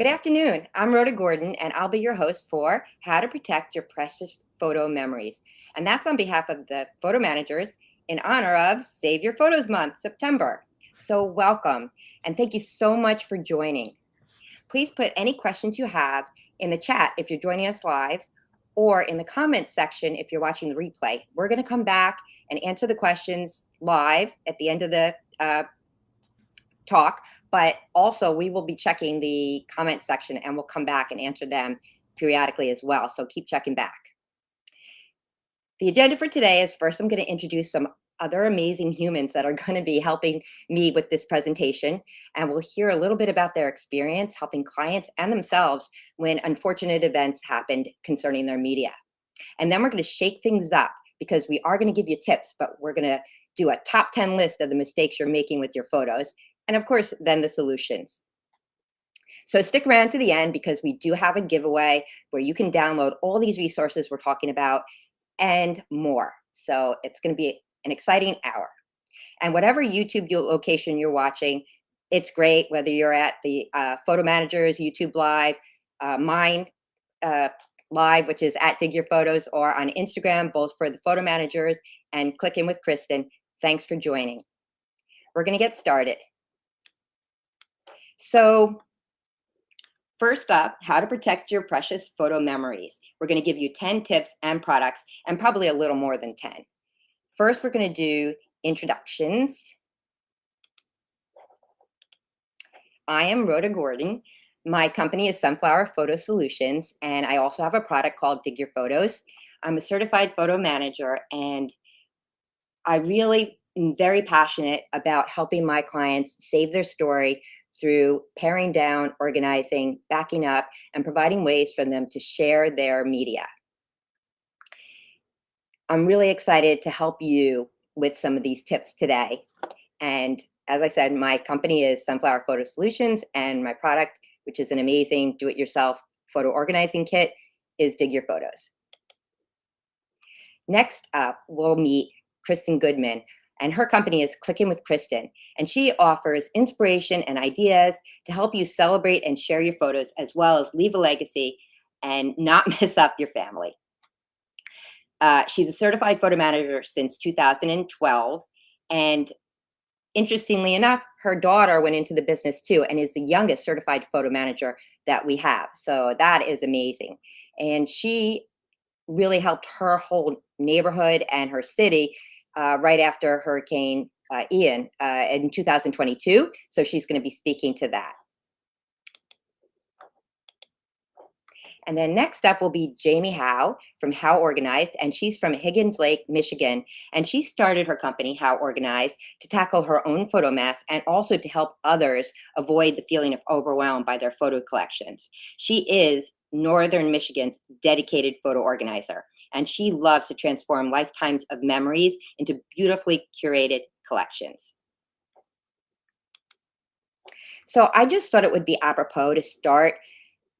Good afternoon. I'm Rhoda Gordon, and I'll be your host for How to Protect Your Precious Photo Memories. And that's on behalf of the photo managers in honor of Save Your Photos Month, September. So, welcome, and thank you so much for joining. Please put any questions you have in the chat if you're joining us live, or in the comments section if you're watching the replay. We're going to come back and answer the questions live at the end of the talk, but also we will be checking the comment section and we'll come back and answer them periodically as well. So keep checking back. The agenda for today is first, I'm going to introduce some other amazing humans that are going to be helping me with this presentation. And we'll hear a little bit about their experience helping clients and themselves when unfortunate events happened concerning their media. And then we're going to shake things up because we are going to give you tips, but we're going to do a top 10 list of the mistakes you're making with your photos. And of course, then the solutions. So stick around to the end because we do have a giveaway where you can download all these resources we're talking about and more. So it's going to be an exciting hour. And whatever YouTube location you're watching, it's great, whether you're at the Photo Managers YouTube Live, mine Live, which is at Dig Your Photos, or on Instagram, both for the Photo Managers and Click In with Kristen. Thanks for joining. We're going to get started. So first up, how to protect your precious photo memories. We're going to give you 10 tips and products, and probably a little more than 10. First, we're going to do introductions. I am Rhoda Gordon. My company is Sunflower Photo Solutions, and I also have a product called Dig Your Photos. I'm a certified photo manager, and I really am very passionate about helping my clients save their story through paring down, organizing, backing up, and providing ways for them to share their media. I'm really excited to help you with some of these tips today. And as I said, my company is Sunflower Photo Solutions, and my product, which is an amazing do-it-yourself photo organizing kit, is Dig Your Photos. Next up, we'll meet Kristen Goodman, and her company is Click In with Kristen, and she offers inspiration and ideas to help you celebrate and share your photos, as well as leave a legacy and not mess up your family. She's a certified photo manager since 2012, and interestingly enough, her daughter went into the business too and is the youngest certified photo manager that we have. So that is amazing. And she really helped her whole neighborhood and her city right after Hurricane Ian in 2022. So she's going to be speaking to that. And then next up will be Jamie Howe from How Organized, and she's from Higgins Lake, Michigan. And she started her company, How Organized, to tackle her own photo mess and also to help others avoid the feeling of overwhelm by their photo collections. She is Northern Michigan's dedicated photo organizer, and she loves to transform lifetimes of memories into beautifully curated collections. So I just thought it would be apropos to start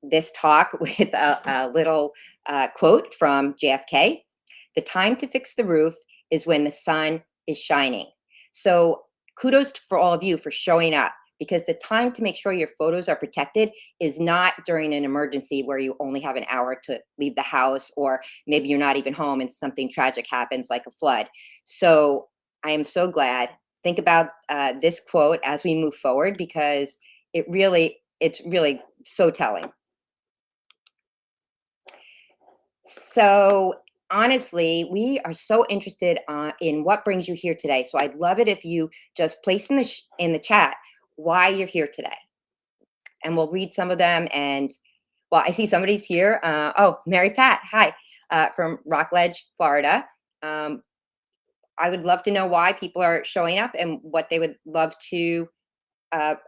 this talk with a little quote from JFK. The time to fix the roof is when the sun is shining. So kudos for all of you for showing up, because the time to make sure your photos are protected is not during an emergency where you only have an hour to leave the house, or maybe you're not even home and something tragic happens like a flood. So I am so glad. Think about this quote as we move forward, because it's really so telling. So honestly, we are so interested in what brings you here today. So I'd love it if you just place in the chat why you're here today, and we'll read some of them. And well, I see somebody's here. Oh, Mary Pat, hi, from Rockledge, Florida. I would love to know why people are showing up and what they would love to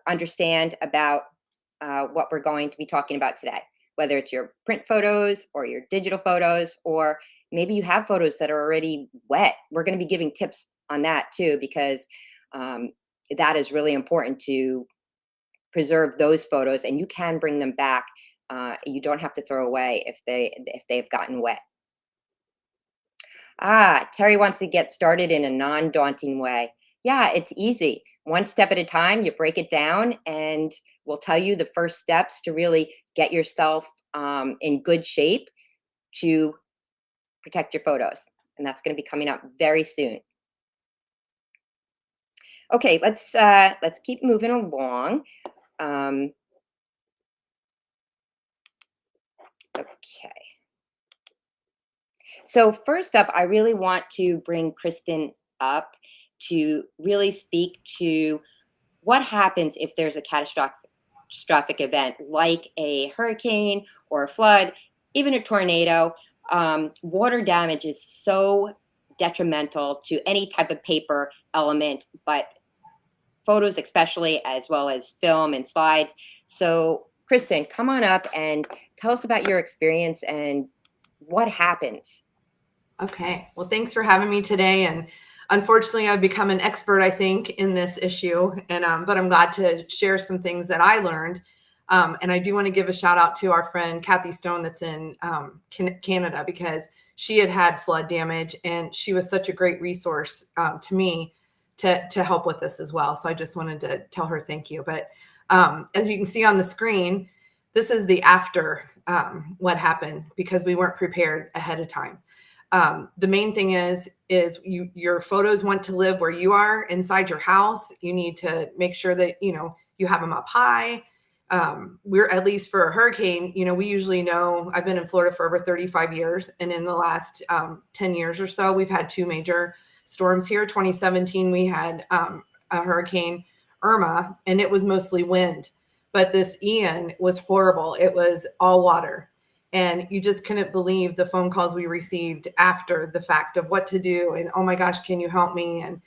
understand about what we're going to be talking about today, whether it's your print photos or your digital photos, or maybe you have photos that are already wet. We're going to be giving tips on that too, because that is really important to preserve those photos, and you can bring them back. You don't have to throw away if they've gotten wet. Terry wants to get started in a non-daunting way. Yeah, it's easy. One step at a time, you break it down, and will tell you the first steps to really get yourself in good shape to protect your photos. And that's going to be coming up very soon. Okay, let's keep moving along. Um, okay. So first up, I really want to bring Kristen up to really speak to what happens if there's a catastrophic event like a hurricane or a flood, even a tornado. Water damage is so detrimental to any type of paper element, but photos especially, as well as film and slides. So Kristen, come on up and tell us about your experience and what happens. Okay, well, thanks for having me today. And unfortunately, I've become an expert, I think, in this issue. And but I'm glad to share some things that I learned. And I do want to give a shout out to our friend Kathy Stone that's in Canada, because she had flood damage, and she was such a great resource to me to help with this as well. So I just wanted to tell her thank you. But as you can see on the screen, this is the after what happened, because we weren't prepared ahead of time. The main thing is your photos want to live where you are inside your house. You need to make sure that, you have them up high. We're, at least for a hurricane, we usually know, I've been in Florida for over 35 years. And in the last 10 years or so, we've had two major storms here. 2017, we had a Hurricane Irma, and it was mostly wind. But this Ian was horrible. It was all water. And you just couldn't believe the phone calls we received after the fact of what to do. And, oh my gosh, can you help me? And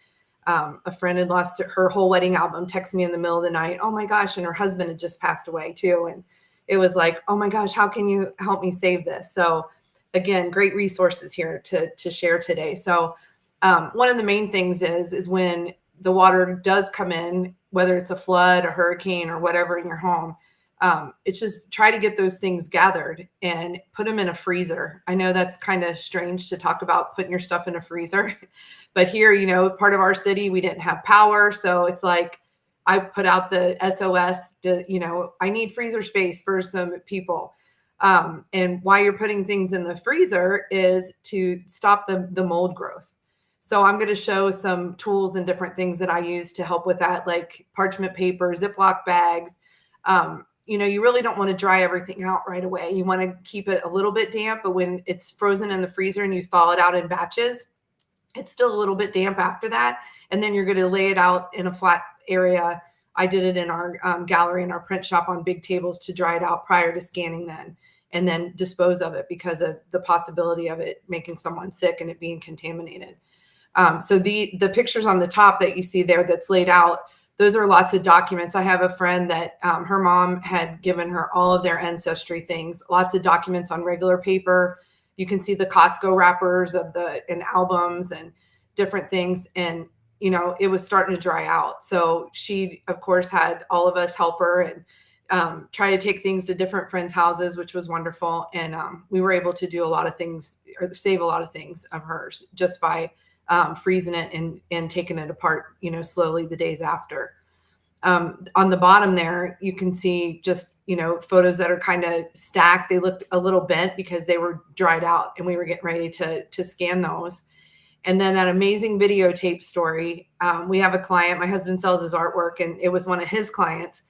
a friend had lost her whole wedding album, texted me in the middle of the night. Oh my gosh. And her husband had just passed away too. And it was like, oh my gosh, how can you help me save this? So again, great resources here to share today. So one of the main things is when the water does come in, whether it's a flood, a hurricane, or whatever in your home, it's just try to get those things gathered and put them in a freezer. I know that's kind of strange to talk about putting your stuff in a freezer, but here, part of our city, we didn't have power. So it's like, I put out the SOS to, I need freezer space for some people. And why you're putting things in the freezer is to stop the mold growth. So I'm going to show some tools and different things that I use to help with that, like parchment paper, Ziploc bags. You really don't want to dry everything out right away. You want to keep it a little bit damp, but when it's frozen in the freezer and you thaw it out in batches, it's still a little bit damp after that. And then you're going to lay it out in a flat area. I did it in our gallery in our print shop on big tables to dry it out prior to scanning then, and then dispose of it because of the possibility of it making someone sick and it being contaminated. So the pictures on the top that you see there that's laid out, those are lots of documents. I have a friend that her mom had given her all of their ancestry things, lots of documents on regular paper. You can see the Costco wrappers and albums and different things. And, it was starting to dry out. So she, of course, had all of us help her and try to take things to different friends' houses, which was wonderful. And we were able to do a lot of things, or save a lot of things of hers just by freezing it and taking it apart, slowly the days after. On the bottom there, you can see just, photos that are kind of stacked. They looked a little bent because they were dried out and we were getting ready to scan those. And then that amazing videotape story. We have a client, my husband sells his artwork, and it was one of his clients.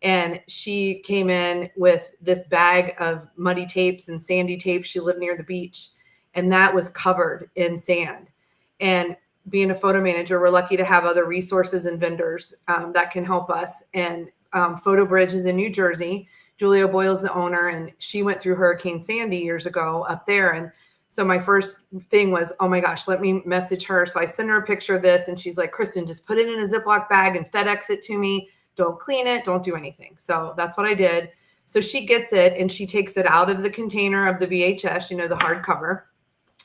And she came in with this bag of muddy tapes and sandy tapes. She lived near the beach, and that was covered in sand. And being a photo manager, we're lucky to have other resources and vendors that can help us. And Photo Bridge is in New Jersey. Julia Boyle's the owner, and she went through Hurricane Sandy years ago up there. And so my first thing was, oh my gosh, let me message her. So I sent her a picture of this, and she's like, Kristen, just put it in a Ziploc bag and FedEx it to me. Don't clean it. Don't do anything. So that's what I did. So she gets it, and she takes it out of the container of the VHS, the hardcover,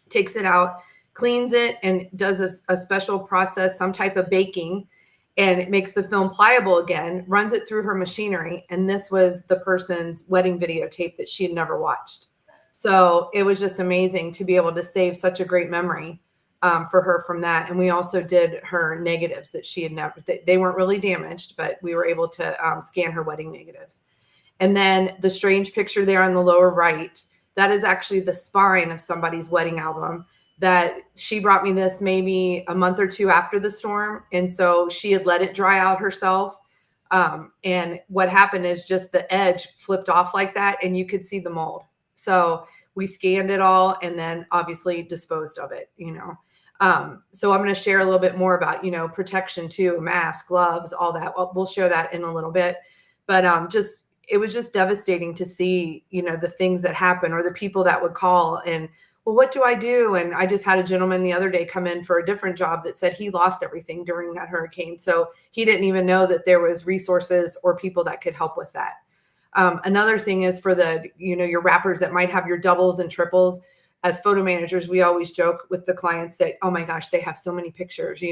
takes it out, cleans it, and does a special process, some type of baking, and it makes the film pliable again, runs it through her machinery. And this was the person's wedding videotape that she had never watched. So it was just amazing to be able to save such a great memory for her from that. And we also did her negatives that she had never, they weren't really damaged, but we were able to scan her wedding negatives. And then the strange picture there on the lower right, that is actually the spine of somebody's wedding album that she brought me this maybe a month or two after the storm. And so she had let it dry out herself. And what happened is just the edge flipped off like that and you could see the mold. So we scanned it all and then obviously disposed of it, so I'm going to share a little bit more about, protection too, mask, gloves, all that. We'll share that in a little bit, but it was just devastating to see, the things that happen or the people that would call and, well, what do I do? And I just had a gentleman the other day come in for a different job that said he lost everything during that hurricane. So he didn't even know that there was resources or people that could help with that. Another thing is for your wrappers that might have your doubles and triples. As photo managers, we always joke with the clients that, oh my gosh, they have so many pictures,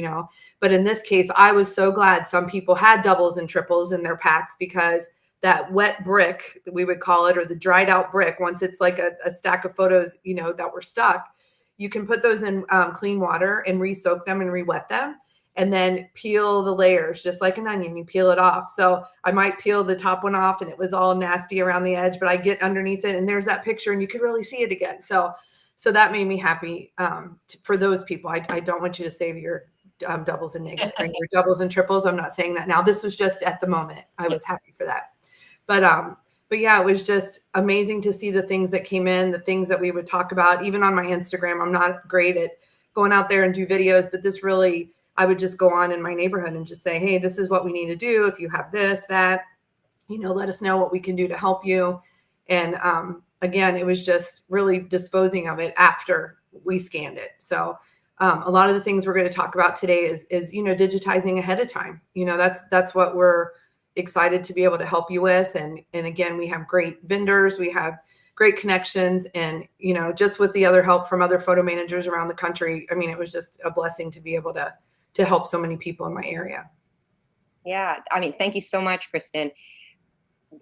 But in this case, I was so glad some people had doubles and triples in their packs because that wet brick, we would call it, or the dried out brick, once it's like a stack of photos, that were stuck, you can put those in clean water and re-soak them and re-wet them. And then peel the layers just like an onion, you peel it off. So I might peel the top one off and it was all nasty around the edge, but I get underneath it and there's that picture and you could really see it again. So that made me happy for those people. I don't want you to save your doubles and negatives or your doubles and triples. I'm not saying that now. This was just at the moment. I was happy for that. But yeah, it was just amazing to see the things that came in, the things that we would talk about, even on my Instagram. I'm not great at going out there and do videos, but this really, I would just go on in my neighborhood and just say, hey, this is what we need to do. If you have this, that, let us know what we can do to help you. And again, it was just really disposing of it after we scanned it. So a lot of the things we're going to talk about today is digitizing ahead of time. That's what we're excited to be able to help you with. And again, we have great vendors, we have great connections, and just with the other help from other photo managers around the country. I mean, it was just a blessing to be able to help so many people in my area. Yeah, I mean, thank you so much, Kristen.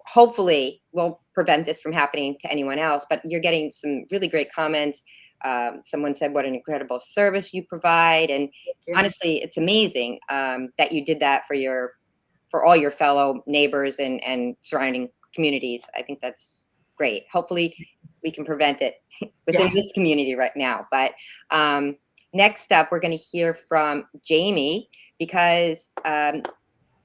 Hopefully we'll prevent this from happening to anyone else, but you're getting some really great comments. Someone said what an incredible service you provide, and honestly, it's amazing that you did that for all your fellow neighbors and surrounding communities. I think that's great. Hopefully we can prevent it within this community right now. But next up, we're going to hear from Jamie because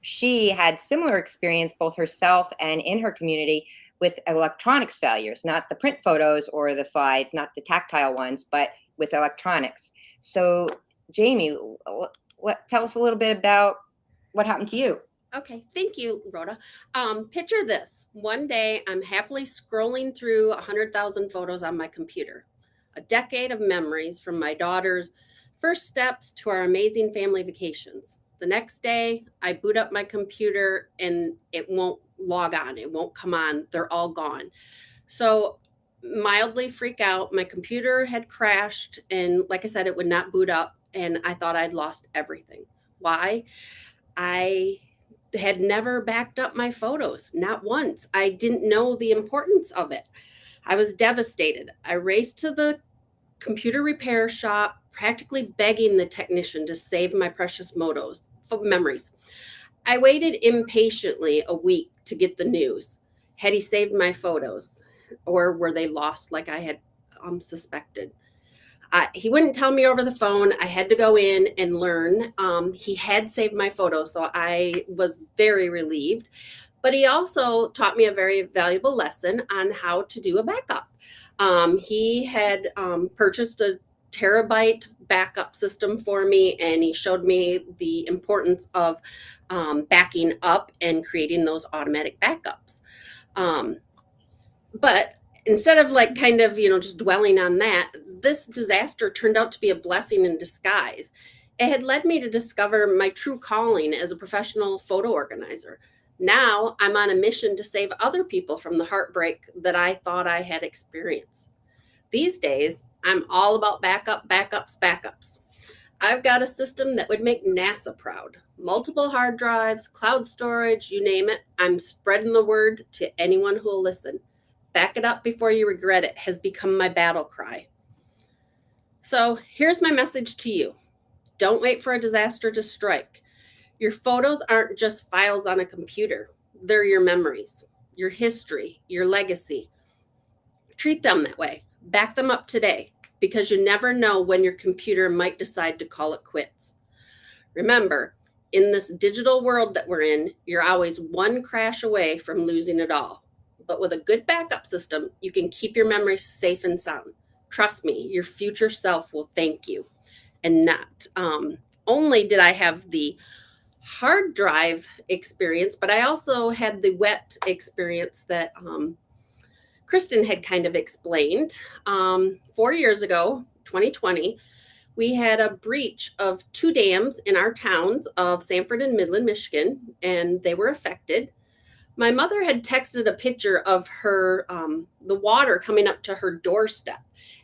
she had similar experience both herself and in her community with electronics failures, not the print photos or the slides, not the tactile ones, but with electronics. So Jamie, tell us a little bit about what happened to you. Okay, thank you, Rhoda. Picture this. One day, I'm happily scrolling through 100,000 photos on my computer. A decade of memories from my daughter's first steps to our amazing family vacations. The next day, I boot up my computer and it won't log on. It won't come on. They're all gone. So mildly freak out. My computer had crashed and like I said, it would not boot up and I thought I'd lost everything. Why? I had never backed up my photos, not once. I didn't know the importance of it. I was devastated. I raced to the computer repair shop, practically begging the technician to save my precious memories. I waited impatiently a week to get the news. Had he saved my photos or were they lost like I had suspected? He wouldn't tell me over the phone. I had to go in and learn. He had saved my photo, so I was very relieved. But he also taught me a very valuable lesson on how to do a backup. He had purchased a terabyte backup system for me, and he showed me the importance of backing up and creating those automatic backups. But instead of just dwelling on that, this disaster turned out to be a blessing in disguise. It had led me to discover my true calling as a professional photo organizer. Now I'm on a mission to save other people from the heartbreak that I thought I had experienced. These days, I'm all about backups. I've got a system that would make NASA proud. Multiple hard drives, cloud storage, you name it. I'm spreading the word to anyone who will listen. Back it up before you regret it has become my battle cry. So here's my message to you. Don't wait for a disaster to strike. Your photos aren't just files on a computer. They're your memories, your history, your legacy. Treat them that way. Back them up today, because you never know when your computer might decide to call it quits. Remember, in this digital world that we're in, you're always one crash away from losing it all. But with a good backup system, you can keep your memories safe and sound. Trust me, your future self will thank you. And not only did I have the hard drive experience, but I also had the wet experience that Kristen had kind of explained. 4 years ago, 2020, we had a breach of 2 dams in our towns of Sanford and Midland, Michigan, and they were affected. My mother had texted a picture of her, the water coming up to her doorstep,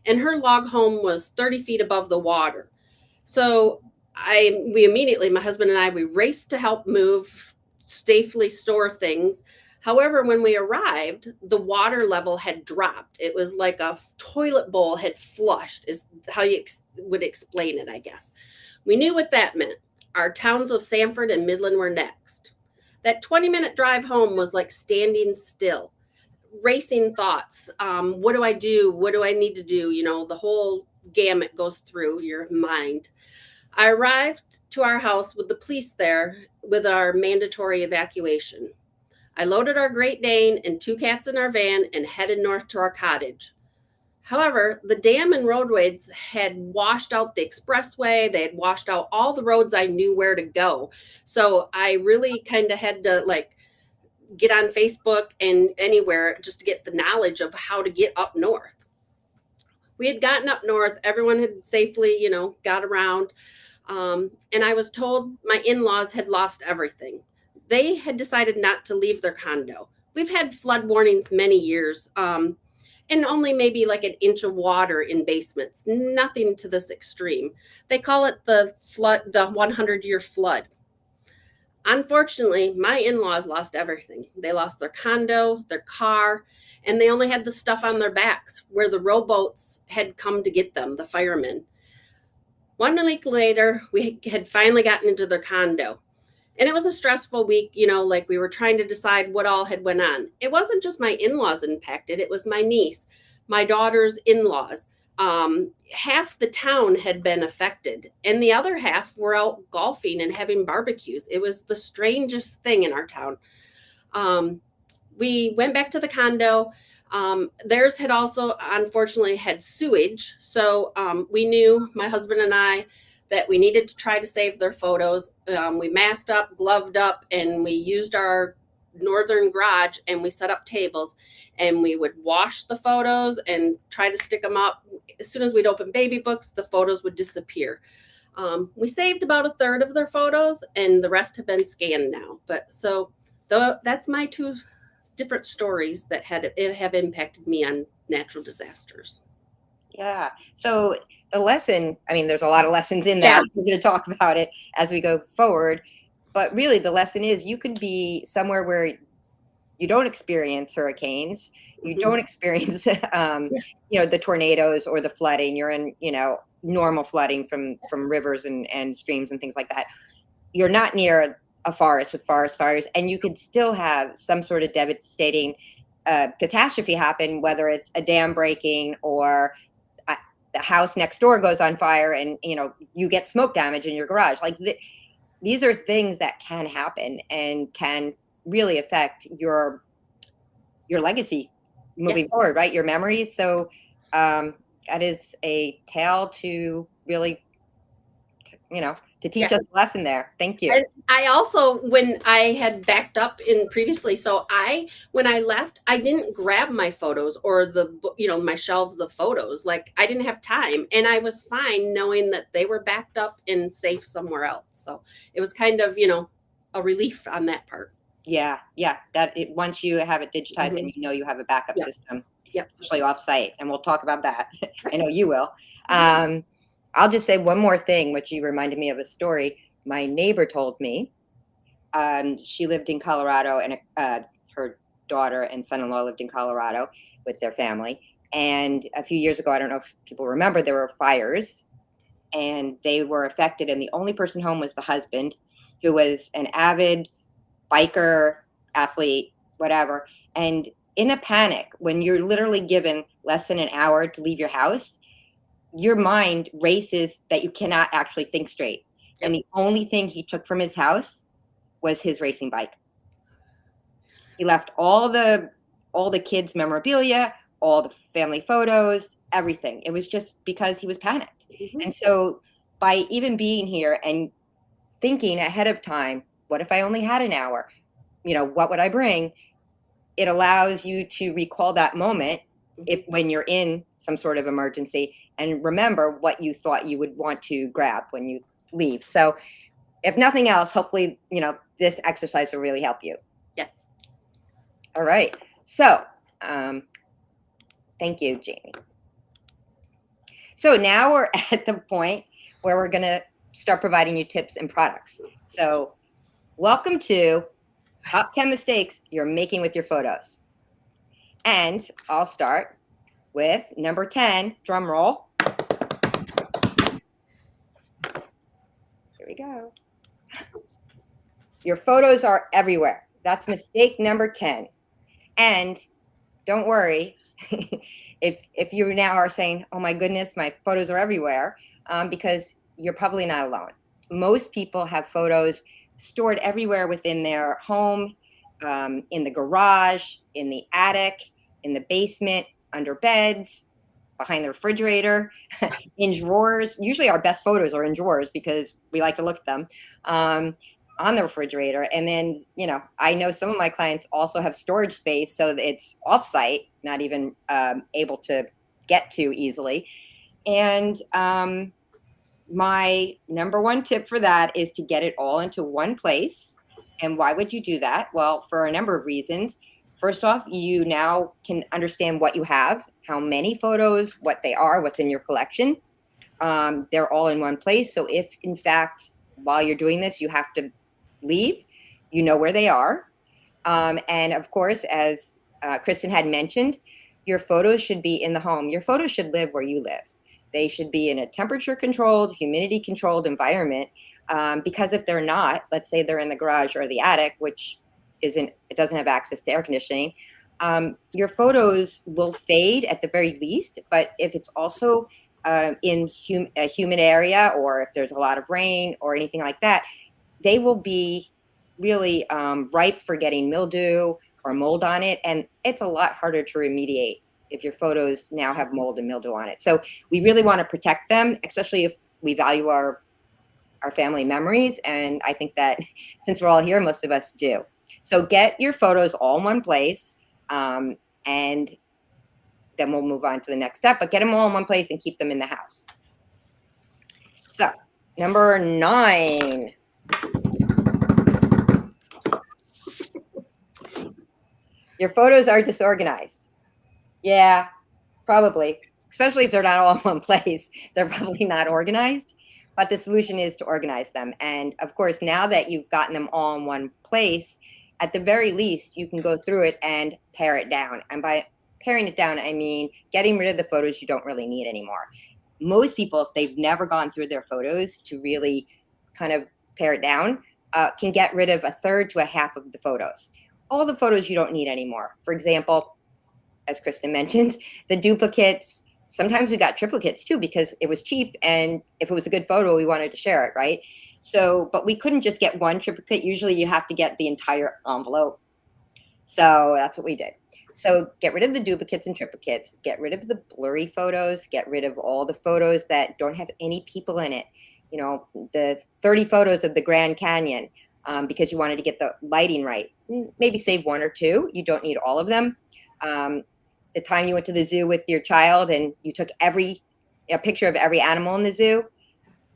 and her log home was 30 feet above the water. So we immediately, my husband and I, we raced to help move, safely store things. However, when we arrived, the water level had dropped. It was like a toilet bowl had flushed, is how you would explain it, I guess. We knew what that meant. Our towns of Sanford and Midland were next. That 20-minute drive home was like standing still, racing thoughts. What do I do? What do I need to do? You know, the whole gamut goes through your mind. I arrived to our house with the police there with our mandatory evacuation. I loaded our Great Dane and 2 cats in our van and headed north to our cottage. However, the dam and roadways had washed out the expressway. They had washed out all the roads I knew where to go. So I really kind of had to get on Facebook and anywhere just to get the knowledge of how to get up north. We had gotten up north. Everyone had safely, got around. And I was told my in-laws had lost everything. They had decided not to leave their condo. We've had flood warnings many years, and only maybe like an inch of water in basements, nothing to this extreme. They call it the 100-year flood. Unfortunately, my in-laws lost everything. They lost their condo, their car, and they only had the stuff on their backs where the rowboats had come to get them, the firemen. 1 week later, we had finally gotten into their condo. And it was a stressful week, we were trying to decide what all had went on. It wasn't just my in-laws impacted. It was my niece, my daughter's in-laws. Half the town had been affected, and the other half were out golfing and having barbecues. It was the strangest thing in our town. We went back to the condo. Theirs had also, unfortunately, had sewage. So we knew, my husband and I, that we needed to try to save their photos. We masked up, gloved up, and we used our northern garage, and we set up tables, and we would wash the photos and try to stick them up. As soon as we'd open baby books, the photos would disappear. We saved about a third of their photos, and the rest have been scanned now. But so that's my 2 different stories that have impacted me on natural disasters. Yeah. So the lesson, there's a lot of lessons in that. Yeah. We're going to talk about it as we go forward. But really, the lesson is you could be somewhere where you don't experience hurricanes. You don't experience, the tornadoes or the flooding. You're in, normal flooding from rivers and streams and things like that. You're not near a forest with forest fires, and you could still have some sort of devastating catastrophe happen, whether it's a dam breaking or the house next door goes on fire and, you get smoke damage in your garage. These are things that can happen and can really affect your legacy moving forward, right? Your memories. So that is a tale to really, to teach us a lesson there. Thank you. I also, when I had backed up in previously, so when I left, I didn't grab my photos or my shelves of photos. I didn't have time, and I was fine knowing that they were backed up and safe somewhere else. So it was kind of, a relief on that part. Yeah. Once you have it digitized and you have a backup system, especially off-site, and we'll talk about that. I know you will. I'll just say one more thing, which you reminded me of a story my neighbor told me. She lived in Colorado, and her daughter and son-in-law lived in Colorado with their family. And a few years ago, I don't know if people remember, there were fires and they were affected. And the only person home was the husband, who was an avid biker, athlete, whatever. And in a panic, when you're literally given less than an hour to leave your house, your mind races that you cannot actually think straight. And the only thing he took from his house was his racing bike. He left all the kids' memorabilia, all the family photos, everything. It was just because he was panicked. Mhm. And so by even being here and thinking ahead of time, what if I only had an hour? What would I bring? It allows you to recall that moment if when you're in some sort of emergency and remember what you thought you would want to grab when you leave. So if nothing else, hopefully, this exercise will really help you. Yes. All right. So thank you, Jamie. So now we're at the point where we're going to start providing you tips and products. So welcome to Top 10 Mistakes You're Making with Your Photos. And I'll start with number 10, drum roll. Here we go. Your photos are everywhere. That's mistake number 10. And don't worry, if you now are saying, oh my goodness, my photos are everywhere, because you're probably not alone. Most people have photos stored everywhere within their home, in the garage, in the attic, in the basement, under beds, behind the refrigerator, in drawers. Usually our best photos are in drawers because we like to look at them, on the refrigerator. And then, I know some of my clients also have storage space, so that it's offsite, not even able to get to easily. And my number one tip for that is to get it all into one place. And why would you do that? Well, for a number of reasons. First off, you now can understand what you have, how many photos, what they are, what's in your collection. They're all in one place. So if, in fact, while you're doing this, you have to leave, you know where they are. And of course, as Kristen had mentioned, your photos should be in the home. Your photos should live where you live. They should be in a temperature-controlled, humidity-controlled environment. Because if they're not, let's say they're in the garage or the attic, which it doesn't have access to air conditioning, your photos will fade at the very least. But if it's also in a humid area, or if there's a lot of rain or anything like that, they will be really ripe for getting mildew or mold on it. And it's a lot harder to remediate if your photos now have mold and mildew on it. So we really want to protect them, especially if we value our family memories. And I think that since we're all here, most of us do. So get your photos all in one place, and then we'll move on to the next step, but get them all in one place and keep them in the house. So number 9. Your photos are disorganized. Yeah, probably. Especially if they're not all in one place. They're probably not organized. But the solution is to organize them. And of course, now that you've gotten them all in one place, at the very least, you can go through it and pare it down. And by paring it down, I mean getting rid of the photos you don't really need anymore. Most people, if they've never gone through their photos to really kind of pare it down, can get rid of a third to a half of the photos. All the photos you don't need anymore. For example, as Kristen mentioned, the duplicates. Sometimes we got triplicates too because it was cheap, and if it was a good photo, we wanted to share it, right? So, but we couldn't just get one triplicate. Usually you have to get the entire envelope. So that's what we did. So get rid of the duplicates and triplicates, get rid of the blurry photos, get rid of all the photos that don't have any people in it. The 30 photos of the Grand Canyon, because you wanted to get the lighting right. Maybe save 1 or 2. You don't need all of them. The time you went to the zoo with your child and you took a picture of every animal in the zoo,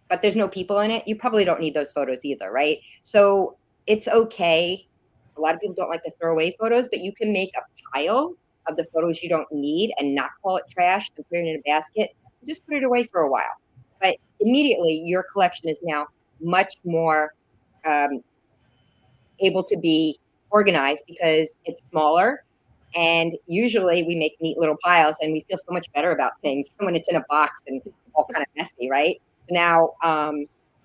but there's no people in it, you probably don't need those photos either, right? So it's okay. A lot of people don't like to throw away photos, but you can make a pile of the photos you don't need and not call it trash and put it in a basket. Just put it away for a while. But immediately your collection is now much more able to be organized because it's smaller And usually we make neat little piles and we feel so much better about things when it's in a box and all kind of messy, right? So now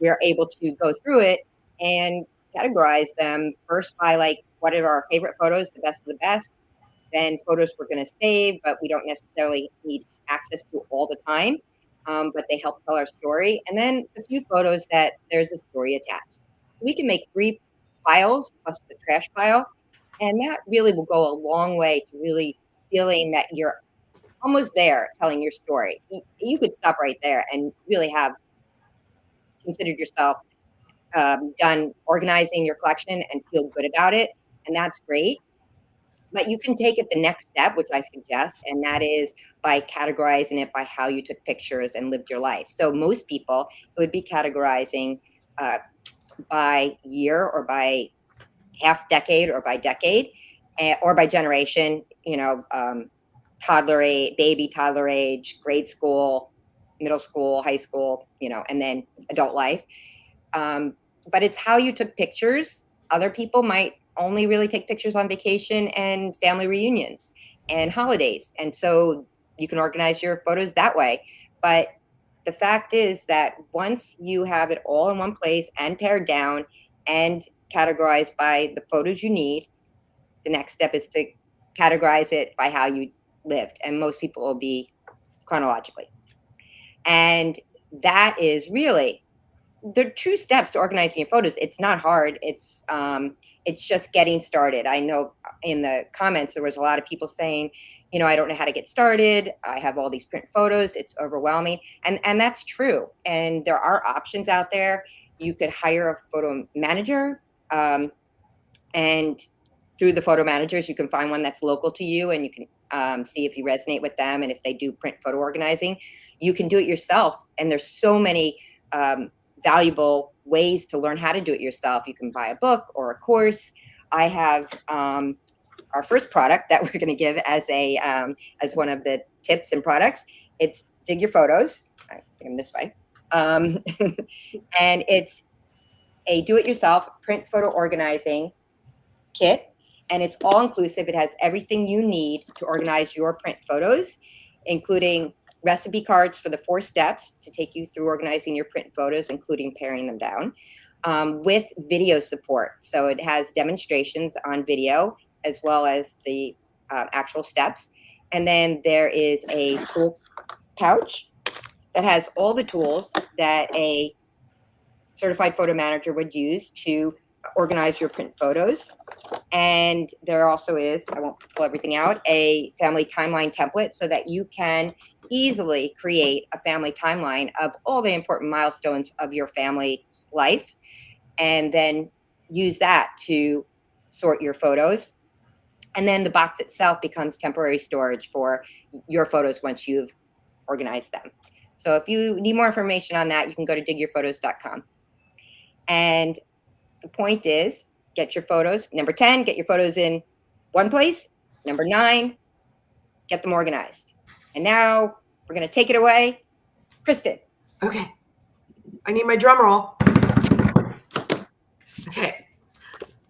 we're able to go through it and categorize them first by like what are our favorite photos, the best of the best, then photos we're going to save, but we don't necessarily need access to all the time, but they help tell our story. And then a few photos that there's a story attached. So we can make 3 piles plus the trash pile, and that really will go a long way to really feeling that you're almost there telling your story. You could stop right there and really have considered yourself done organizing your collection and feel good about it, and that's great. But you can take it the next step, which I suggest, and that is by categorizing it by how you took pictures and lived your life. So most people would be categorizing uh, by year or by half decade or by decade or by generation, toddler age, baby, toddler age, grade school, middle school, high school, and then adult life. But it's how you took pictures. Other people might only really take pictures on vacation and family reunions and holidays. And so you can organize your photos that way. But the fact is that once you have it all in one place and pared down and categorized by the photos you need, the next step is to categorize it by how you lived. And most people will be chronologically. And that is really the true steps to organizing your photos. It's not hard. It's just getting started. I know in the comments there was a lot of people saying, I don't know how to get started. I have all these print photos. It's overwhelming, and that's true. And there are options out there. You could hire a photo manager, and through the photo managers, you can find one that's local to you, and you can see if you resonate with them, and if they do print photo organizing. You can do it yourself, and there's so many valuable ways to learn how to do it yourself. You can buy a book or a course. I have our first product that we're going to give as one of the tips and products. It's Dig Your Photos. I think I'm this way, and it's a do-it-yourself print photo organizing kit, and it's all inclusive. It has everything you need to organize your print photos, including recipe cards for the 4 steps to take you through organizing your print photos, including paring them down, with video support. So it has demonstrations on video as well as the actual steps. And then there is a tool pouch that has all the tools that a certified photo manager would use to organize your print photos. And there also is, I won't pull everything out, a family timeline template so that you can easily create a family timeline of all the important milestones of your family's life, and then use that to sort your photos. And then the box itself becomes temporary storage for your photos once you've organized them. So if you need more information on that, you can go to digyourphotos.com. And the point is, get your photos. Number 10, get your photos in one place. Number 9, get them organized. And now we're going to take it away. Kristen. Okay. I need my drum roll. Okay.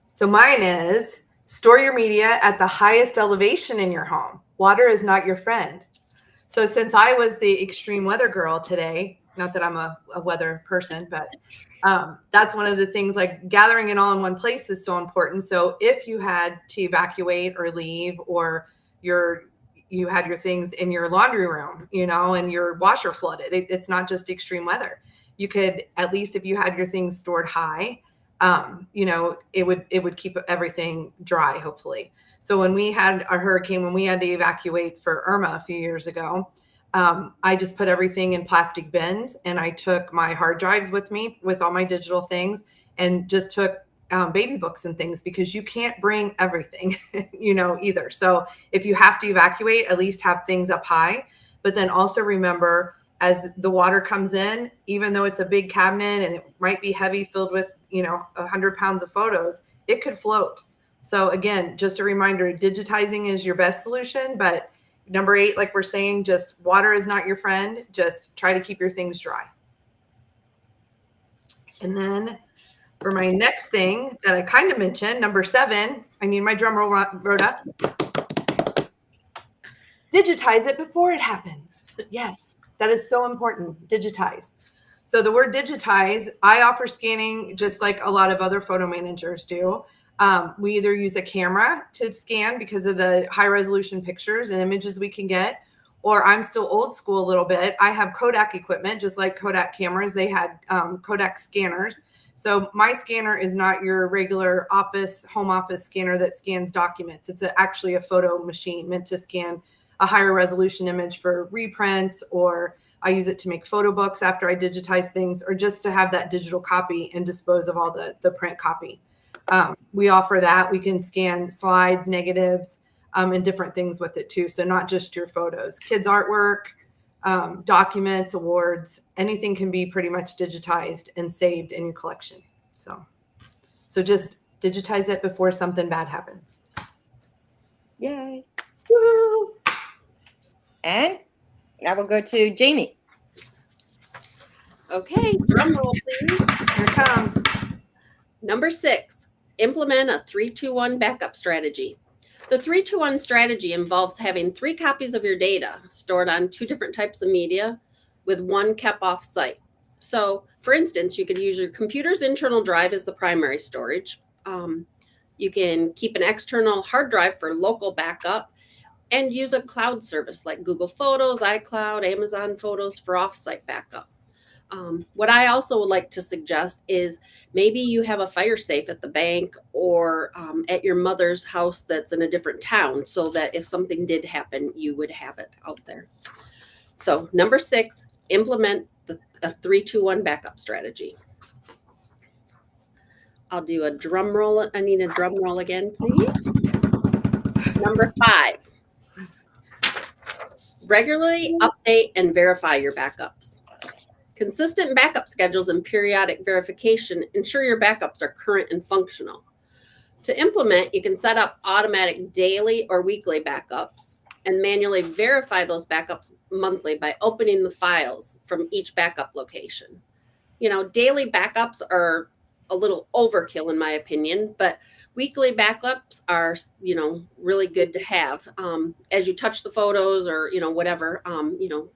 So mine is store your media at the highest elevation in your home. Water is not your friend. So since I was the extreme weather girl today, not that I'm a weather person, but that's one of the things, like gathering it all in one place is so important. So if you had to evacuate or leave, or you had your things in your laundry room, and your washer flooded, it's not just extreme weather. You could, at least if you had your things stored high, it would keep everything dry, hopefully. So when we had a hurricane, when we had to evacuate for Irma a few years ago, I just put everything in plastic bins, and I took my hard drives with me with all my digital things, and just took baby books and things, because you can't bring everything, either. So if you have to evacuate, at least have things up high. But then also remember, as the water comes in, even though it's a big cabinet and it might be heavy, filled with 100 pounds of photos, it could float. So again, just a reminder, digitizing is your best solution. But number 8, like we're saying, just water is not your friend. Just try to keep your things dry. And then for my next thing that I kind of mentioned, number 7, I need my drum roll, Rhoda. digitize it before it happens. Yes, that is so important. Digitize. So the word digitize, I offer scanning just like a lot of other photo managers do. We either use a camera to scan because of the high resolution pictures and images we can get, or I'm still old school a little bit. I have Kodak equipment, just like Kodak cameras. They had Kodak scanners. So my scanner is not your regular home office scanner that scans documents. It's actually a photo machine meant to scan a higher resolution image for reprints, or I use it to make photo books after I digitize things, or just to have that digital copy and dispose of all the print copy. We offer that. We can scan slides, negatives, and different things with it too. So not just your photos, kids' artwork, documents, awards, anything can be pretty much digitized and saved in your collection. So just digitize it before something bad happens. Yay. Woo! And now we'll go to Jamie. Okay, drum roll, please. Here it comes. Number 6, implement a 3-2-1 backup strategy. The 3-2-1 strategy involves having 3 copies of your data stored on 2 different types of media with 1 kept off site. So, for instance, you could use your computer's internal drive as the primary storage. You can keep an external hard drive for local backup and use a cloud service like Google Photos, iCloud, Amazon Photos for offsite backup. What I also would like to suggest is maybe you have a fire safe at the bank or at your mother's house that's in a different town, so that if something did happen, you would have it out there. So number 6, implement a 3-2-1 backup strategy. I'll do a drum roll. I need a drum roll again, please. Number 5, regularly update and verify your backups. Consistent backup schedules and periodic verification ensure your backups are current and functional. To implement, you can set up automatic daily or weekly backups and manually verify those backups monthly by opening the files from each backup location. You know, daily backups are a little overkill in my opinion, but weekly backups are, you know, really good to have as you touch the photos or, you know, whatever, you know,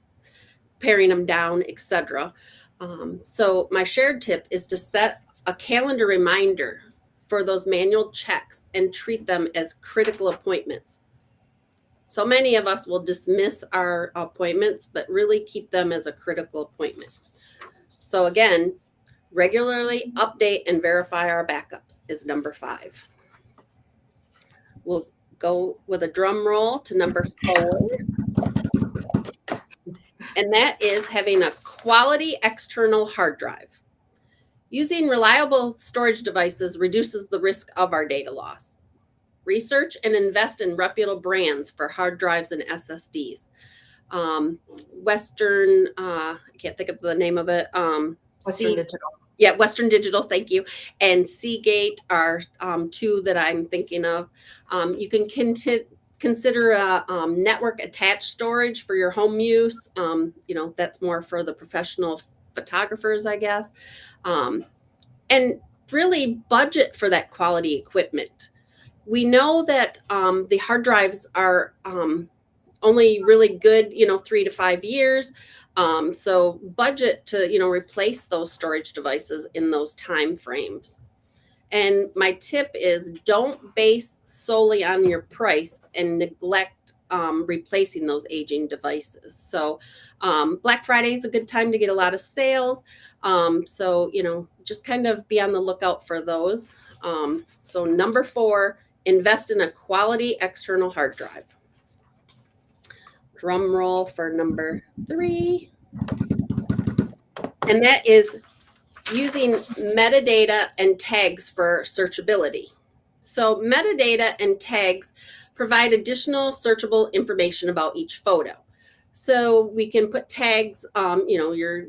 paring them down, etc. So my shared tip is to set a calendar reminder for those manual checks and treat them as critical appointments. So many of us will dismiss our appointments, but really keep them as a critical appointment. So again, regularly update and verify our backups is number 5. We'll go with a drum roll to number 4. And that is having a quality external hard drive. Using reliable storage devices reduces the risk of our data loss. Research and invest in reputable brands for hard drives and SSDs. Western, I can't think of the name of it. Western Digital. Yeah, Western Digital, thank you. And Seagate are 2 that I'm thinking of. You can consider a network attached storage for your home use. You know, that's more for the professional photographers, I guess. And really budget for that quality equipment. We know that the hard drives are only really good, you know, 3 to 5 years. So budget to, you know, replace those storage devices in those time frames. And my tip is don't base solely on your price and neglect replacing those aging devices. So Black Friday is a good time to get a lot of sales. So, you know, just kind of be on the lookout for those. So number 4, invest in a quality external hard drive. Drum roll for number 3. And that is using metadata and tags for searchability. So metadata and tags provide additional searchable information about each photo. So we can put tags, you know, your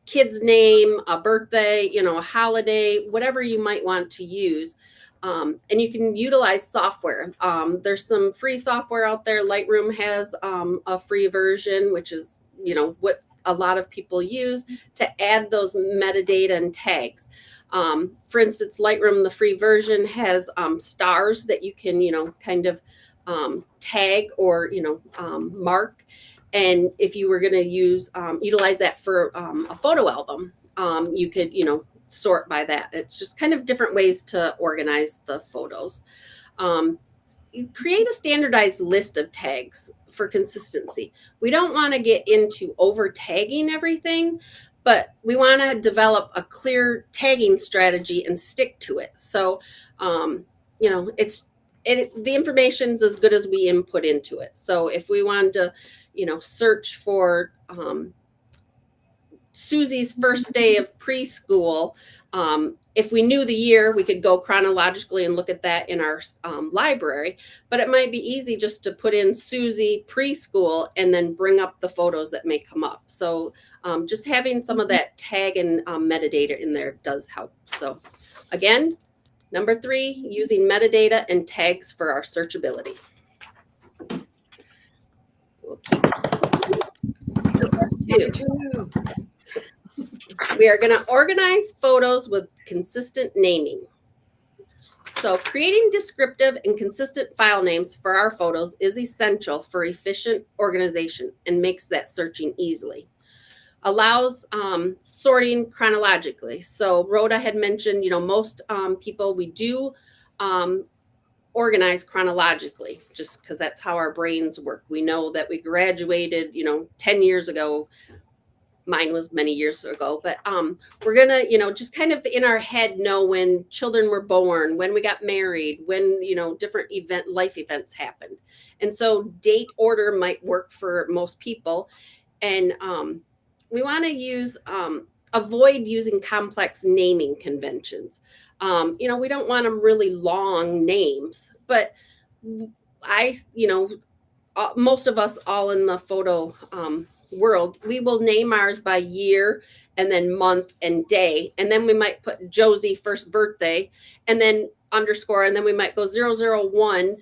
kid's name, a birthday, you know, a holiday, whatever you might want to use. And you can utilize software. There's some free software out there. Lightroom has a free version, which is, you know, what a lot of people use to add those metadata and tags. For instance, Lightroom, the free version, has stars that you can, you know, kind of tag or, mark. And if you were going to utilize that for a photo album, you could, sort by that. It's just kind of different ways to organize the photos. Create a standardized list of tags for consistency. We don't want to get into over tagging everything, but we want to develop a clear tagging strategy and stick to it. So, the information's as good as we input into it. So if we wanted to, search for Susie's first day of preschool, if we knew the year, we could go chronologically and look at that in our library. But it might be easy just to put in Susie preschool and then bring up the photos that may come up. So just having some of that tag and metadata in there does help. So again, number 3, using metadata and tags for our searchability. We'll keep number 2. We are going to organize photos with consistent naming. So creating descriptive and consistent file names for our photos is essential for efficient organization and makes that searching easily. Allows sorting chronologically. So Rhoda had mentioned, most people, we do organize chronologically just because that's how our brains work. We know that we graduated, 10 years ago. Mine was many years ago, but we're gonna, just kind of in our head know when children were born, when we got married, when, different life events happened. And so date order might work for most people. And we want to avoid using complex naming conventions. We don't want them really long names, but most of us all in the photo world, we will name ours by year and then month and day. And then we might put Josie first birthday and then underscore, and then we might go 001,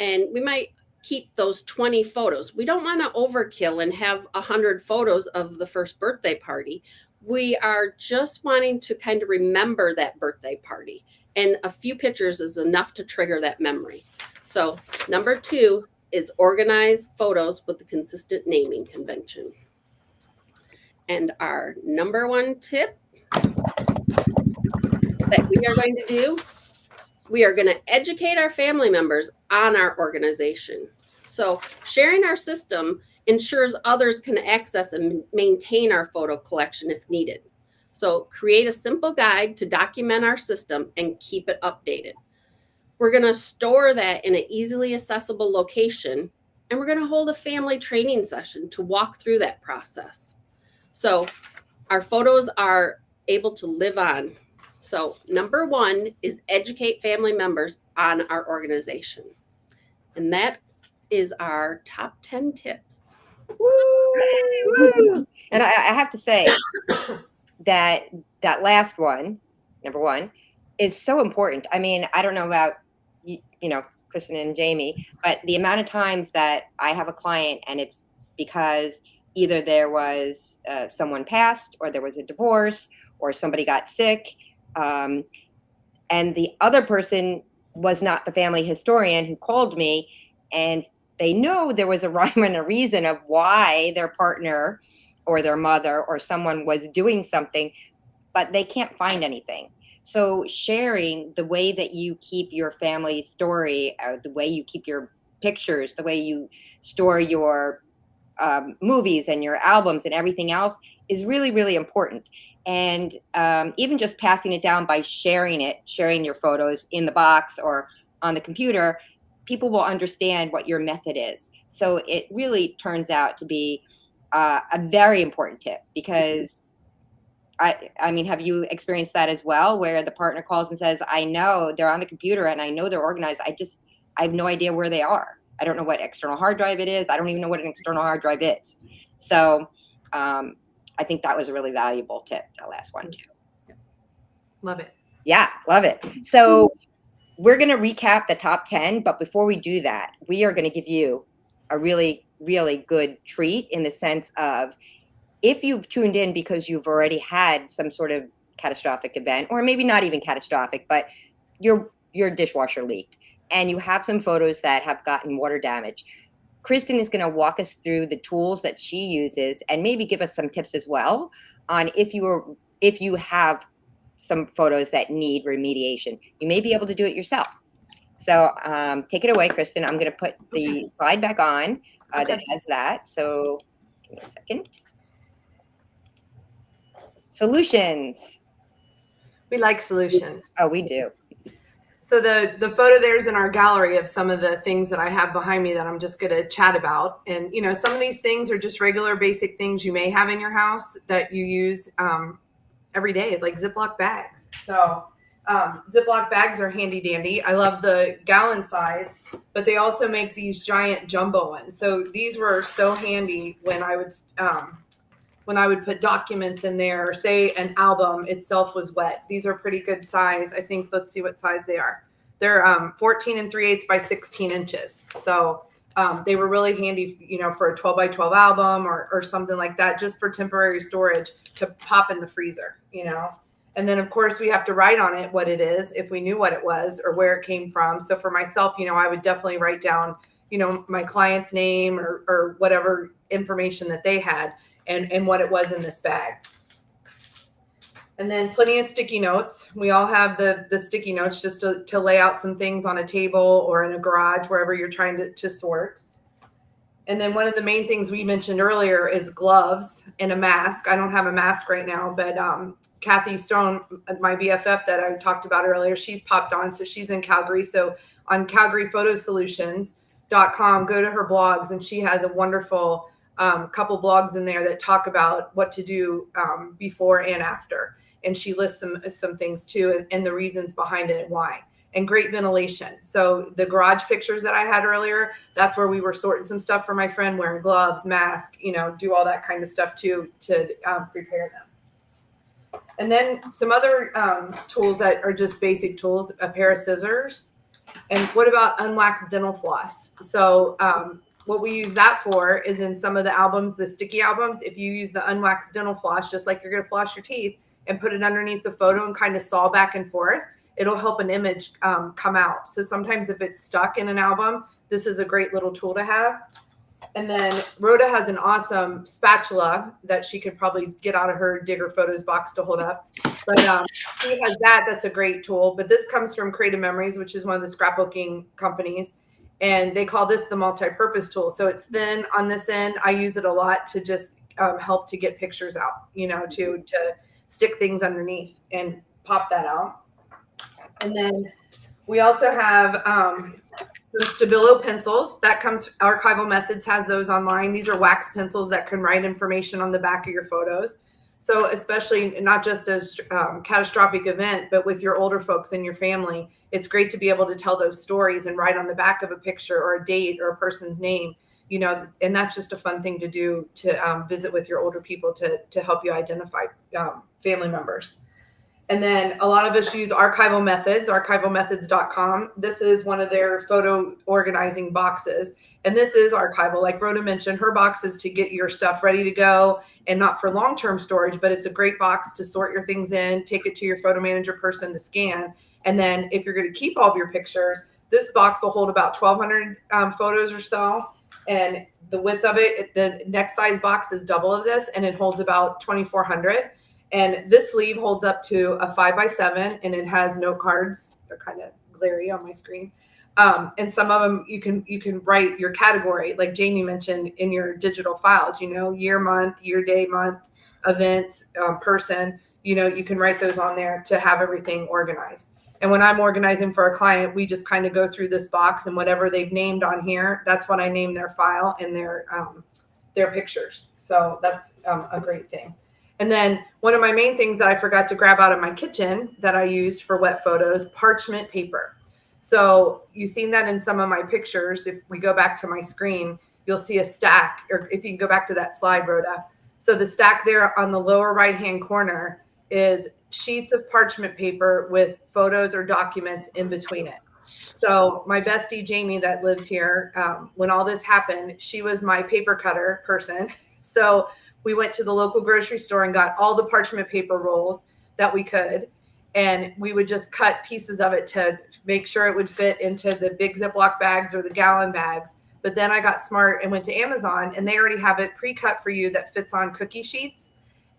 and we might keep those 20 photos. We don't want to overkill and have 100 photos of the first birthday party. We are just wanting to kind of remember that birthday party, and a few pictures is enough to trigger that memory. So number 2 is organize photos with the consistent naming convention. And our number 1 tip that we are going to do, we are going to educate our family members on our organization. So sharing our system ensures others can access and maintain our photo collection if needed. So create a simple guide to document our system and keep it updated. We're going to store that in an easily accessible location, and we're going to hold a family training session to walk through that process. So our photos are able to live on. So number 1 is educate family members on our organization. And that is our top 10 tips. Woo! And I have to say that last one, number 1, is so important. I mean, I don't know about Kristen and Jamie, but the amount of times that I have a client and it's because either there was someone passed, or there was a divorce, or somebody got sick, and the other person was not the family historian who called me, and they know there was a rhyme and a reason of why their partner or their mother or someone was doing something, but they can't find anything. So sharing the way that you keep your family story, the way you keep your pictures, the way you store your movies and your albums and everything else is really, really important. And even just passing it down by sharing your photos in the box or on the computer, people will understand what your method is. So it really turns out to be a very important tip, because I mean, have you experienced that as well, where the partner calls and says, I know they're on the computer and I know they're organized. I have no idea where they are. I don't know what external hard drive it is. I don't even know what an external hard drive is. So I think that was a really valuable tip, the last one too. Love it. Yeah, love it. So we're going to recap the top 10, but before we do that, we are going to give you a really, really good treat, in the sense of, if you've tuned in because you've already had some sort of catastrophic event, or maybe not even catastrophic, but your dishwasher leaked, and you have some photos that have gotten water damage, Kristen is going to walk us through the tools that she uses and maybe give us some tips as well on if you have some photos that need remediation. You may be able to do it yourself. So take it away, Kristen. I'm going to put the slide back on that has that. So give me a second. Solutions. We like solutions. Oh, we do. So the photo there's in our gallery of some of the things that I have behind me that I'm just going to chat about. And, you know, some of these things are just regular basic things you may have in your house that you use every day, like Ziploc bags. So Ziploc bags are handy dandy. I love the gallon size, but they also make these giant jumbo ones. So these were so handy when I would put documents in there, or say an album itself was wet. These are pretty good size. I think, let's see what size they are. They're 14 3/8 by 16 inches. So they were really handy, you know, for a 12 by 12 album or something like that, just for temporary storage to pop in the freezer, you know. And then, of course, we have to write on it what it is, if we knew what it was or where it came from. So for myself, you know, I would definitely write down, you know, my client's name or whatever information that they had, and what it was in this bag. And then plenty of sticky notes. We all have the sticky notes just to lay out some things on a table or in a garage, wherever you're trying to sort. And then one of the main things we mentioned earlier is gloves and a mask. I don't have a mask right now, but Kathy Stone, my BFF that I talked about earlier, she's popped on. So she's in Calgary. So on CalgaryPhotoSolutions.com, go to her blogs, and she has a wonderful couple blogs in there that talk about what to do before and after. And she lists some things too, and the reasons behind it and why. And great ventilation. So the garage pictures that I had earlier, that's where we were sorting some stuff for my friend, wearing gloves, mask, you know, do all that kind of stuff too to prepare them. And then some other tools that are just basic tools, a pair of scissors. And what about unwaxed dental floss? So what we use that for is in some of the albums, the sticky albums, if you use the unwaxed dental floss, just like you're going to floss your teeth, and put it underneath the photo and kind of saw back and forth, it'll help an image come out. So sometimes if it's stuck in an album, this is a great little tool to have. And then Rhoda has an awesome spatula that she could probably get out of her Digger Photos box to hold up. But she has that. That's a great tool. But this comes from Creative Memories, which is one of the scrapbooking companies. And they call this the multi-purpose tool. So it's thin on this end. I use it a lot to just help to get pictures out, you know, to stick things underneath and pop that out. And then we also have the Stabilo pencils. That comes, Archival Methods has those online. These are wax pencils that can write information on the back of your photos. So especially not just a catastrophic event, but with your older folks in your family, it's great to be able to tell those stories and write on the back of a picture or a date or a person's name, you know, and that's just a fun thing to do, to visit with your older people to help you identify family members. And then a lot of us use Archival Methods, archivalmethods.com. This is one of their photo organizing boxes. And this is archival. Like Rhoda mentioned, her box is to get your stuff ready to go and not for long-term storage, but it's a great box to sort your things in, take it to your photo manager person to scan. And then if you're going to keep all of your pictures, this box will hold about 1,200 photos or so. And the width of it, the next size box is double of this, and it holds about 2,400. And this sleeve holds up to a 5x7, and it has note cards. They're kind of glary on my screen. And some of them you can write your category, like Jamie mentioned, in your digital files, you know, year, month, year, day, month, event, person, you know, you can write those on there to have everything organized. And when I'm organizing for a client, we just kind of go through this box, and whatever they've named on here, that's what I name their file and their pictures. So that's a great thing. And then one of my main things that I forgot to grab out of my kitchen that I used for wet photos, parchment paper. So you've seen that in some of my pictures. If we go back to my screen, you'll see a stack, or if you can go back to that slide, Rhoda. So the stack there on the lower right-hand corner is sheets of parchment paper with photos or documents in between it. So my bestie, Jamie, that lives here, when all this happened, she was my paper cutter person. So we went to the local grocery store and got all the parchment paper rolls that we could. And we would just cut pieces of it to make sure it would fit into the big Ziploc bags or the gallon bags. But then I got smart and went to Amazon, and they already have it pre-cut for you that fits on cookie sheets.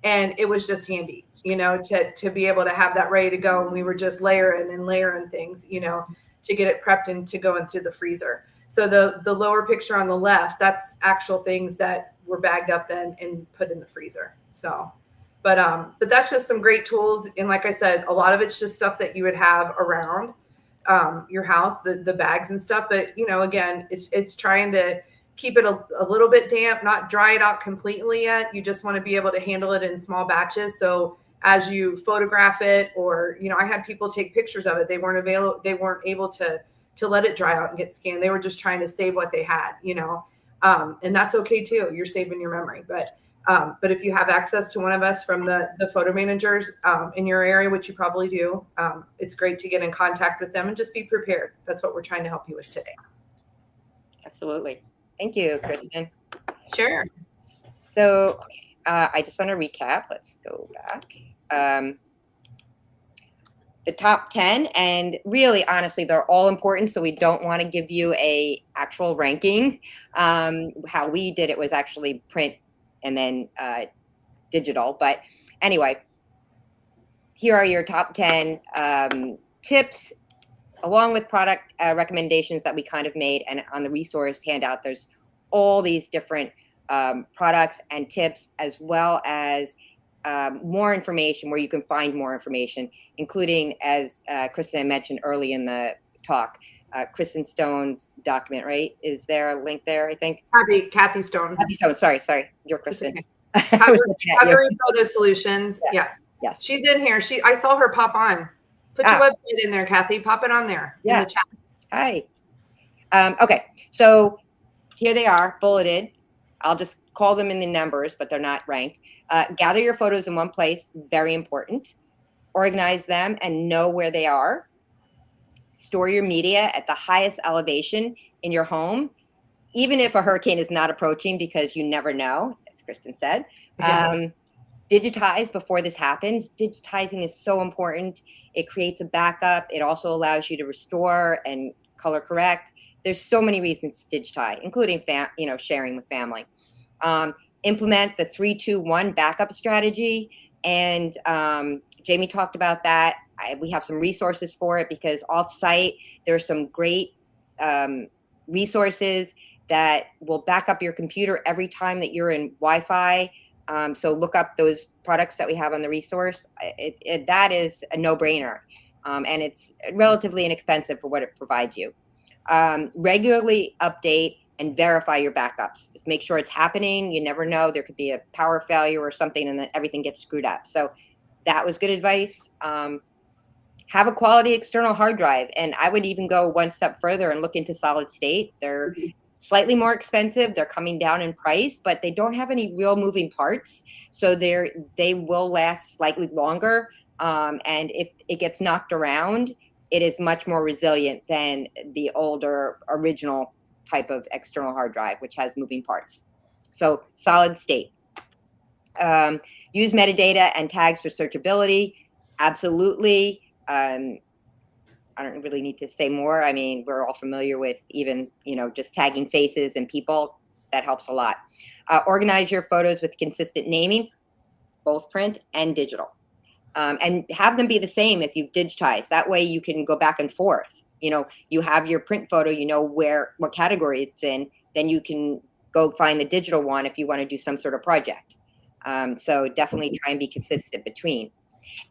And it was just handy, to be able to have that ready to go. And we were just layering things, to get it prepped and to go into the freezer. So the lower picture on the left, that's actual things that were bagged up then and put in the freezer. So, but that's just some great tools. And like I said, a lot of it's just stuff that you would have around your house, the bags and stuff. But, again, it's trying to keep it a little bit damp, not dry it out completely yet. You just want to be able to handle it in small batches. So as you photograph it, or, I had people take pictures of it. They weren't able to let it dry out and get scanned. They were just trying to save what they had, and that's okay too. You're saving your memory. But if you have access to one of us from the photo managers in your area, which you probably do, it's great to get in contact with them and just be prepared. That's what we're trying to help you with today. Absolutely. Thank you, Kristen. Sure. So I just want to recap. Let's go back. The top 10, and really, honestly, they're all important. So we don't want to give you a actual ranking. How we did it was actually print and then digital. But anyway, here are your top 10 tips, along with product recommendations that we kind of made. And on the resource handout, there's all these different products and tips, as well as more information where you can find more information, including, as Kristen had mentioned early in the talk, Kristen Stone's document, right? Is there a link there, I think? Kathy Stone. Kathy Stone, sorry. You're Kristen. Okay. I was looking at you. Photo Solutions. Yeah. Yes. She's in here. I saw her pop on. Put your website in there, Kathy. Pop it on there in the chat. Hi. Okay. So here they are, bulleted. I'll just call them in the numbers, but they're not ranked. Gather your photos in one place. Very important. Organize them and know where they are. Store your media at the highest elevation in your home, even if a hurricane is not approaching, because you never know, as Kristen said. Digitize before this happens. Digitizing is so important. It creates a backup. It also allows you to restore and color correct. There's so many reasons to digitize, including sharing with family. Implement the 3-2-1 backup strategy. And Jamie talked about that. We have some resources for it, because off-site, there's some great resources that will back up your computer every time that you're in Wi-Fi. So look up those products that we have on the resource. That is a no-brainer. And it's relatively inexpensive for what it provides you. Regularly update and verify your backups. Just make sure it's happening. You never know. There could be a power failure or something, and then everything gets screwed up. So that was good advice. Have a quality external hard drive. And I would even go one step further and look into solid state. They're slightly more expensive. They're coming down in price, but they don't have any real moving parts. So they will last slightly longer. And if it gets knocked around, it is much more resilient than the older original type of external hard drive, which has moving parts. So solid state. Use metadata and tags for searchability. Absolutely. I don't really need to say more. I mean, we're all familiar with even, just tagging faces and people. That helps a lot. Organize your photos with consistent naming, both print and digital. And have them be the same if you've digitized. That way you can go back and forth. You have your print photo, what category it's in, then you can go find the digital one if you want to do some sort of project. So definitely try and be consistent between.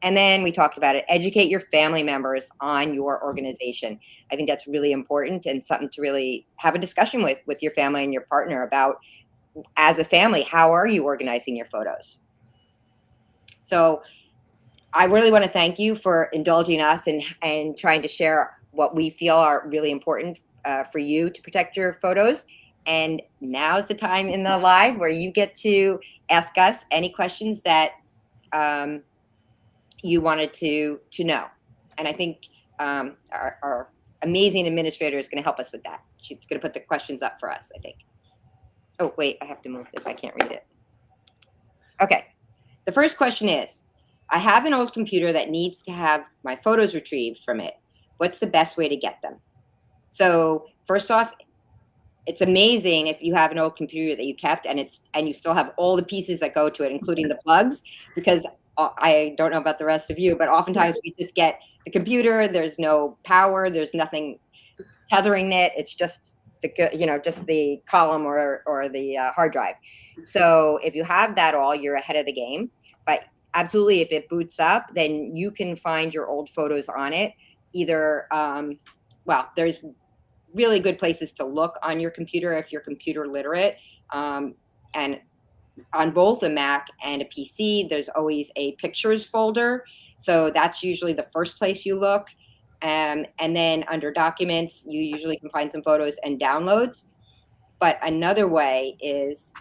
And then we talked about it. Educate your family members on your organization. I think that's really important, and something to really have a discussion with your family and your partner about, as a family, how are you organizing your photos? So I really want to thank you for indulging us and trying to share what we feel are really important for you to protect your photos. And now's the time in the live where you get to ask us any questions that you wanted to know. And I think our amazing administrator is going to help us with that. She's going to put the questions up for us, I think. Oh, wait, I have to move this. I can't read it. Okay. The first question is, I have an old computer that needs to have my photos retrieved from it. What's the best way to get them? So first off, it's amazing if you have an old computer that you kept and you still have all the pieces that go to it, including the plugs, because I don't know about the rest of you, but oftentimes we just get the computer, there's no power, there's nothing tethering it. It's just just the column or the hard drive. So if you have that all, you're ahead of the game. But absolutely, if it boots up, then you can find your old photos on it. Either, there's really good places to look on your computer if you're computer literate. And on both a Mac and a PC, there's always a pictures folder. So that's usually the first place you look. And then under documents, you usually can find some photos and downloads. But another way is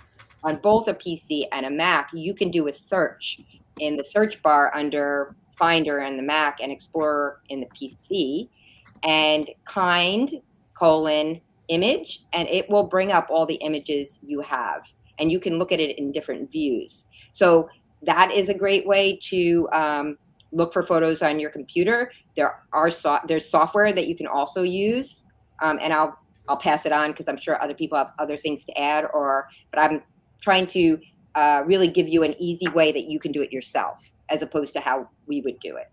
on both a PC and a Mac, you can do a search in the search bar under Finder in the Mac and Explorer in the PC, and image, and it will bring up all the images you have, and you can look at it in different views. So that is a great way to look for photos on your computer. There's software that you can also use, and I'll pass it on because I'm sure other people have other things to add. But I'm trying to really give you an easy way that you can do it yourself, as opposed to how we would do it.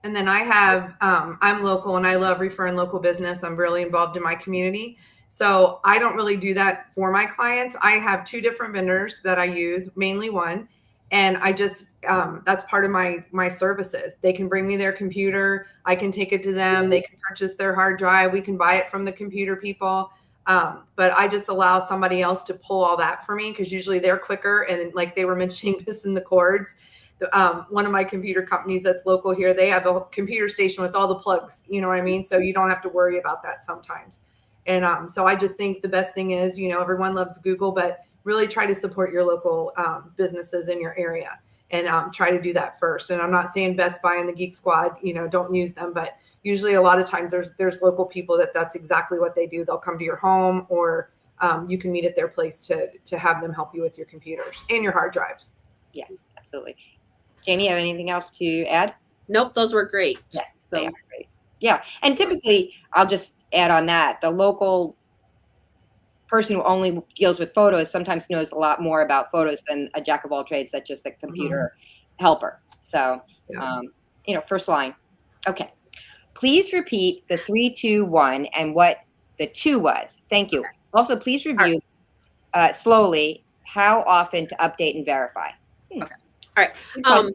And then I have, I'm local and I love referring local business. I'm really involved in my community. So I don't really do that for my clients. I have 2 different vendors that I use, mainly one. And I just, that's part of my services. They can bring me their computer. I can take it to them. They can purchase their hard drive. We can buy it from the computer people. But I just allow somebody else to pull all that for me, because usually they're quicker. And like they were mentioning, missing the cords. One of my computer companies that's local here, they have a computer station with all the plugs, you know what I mean? So you don't have to worry about that sometimes. And so I just think the best thing is, everyone loves Google, but really try to support your local businesses in your area, and try to do that first. And I'm not saying Best Buy and the Geek Squad, don't use them, but usually a lot of times there's local people that's exactly what they do. They'll come to your home, or you can meet at their place to have them help you with your computers and your hard drives. Yeah, absolutely. Jamie, you have anything else to add? Nope, those were great. Yeah, they are great. Yeah, and typically, I'll just add on that, the local person who only deals with photos sometimes knows a lot more about photos than a jack of all trades that's just a computer helper. So, first line. Okay. Please repeat the 3, 2, 1 and what the 2 was. Thank you. Also, please review slowly how often to update and verify. Okay. All right.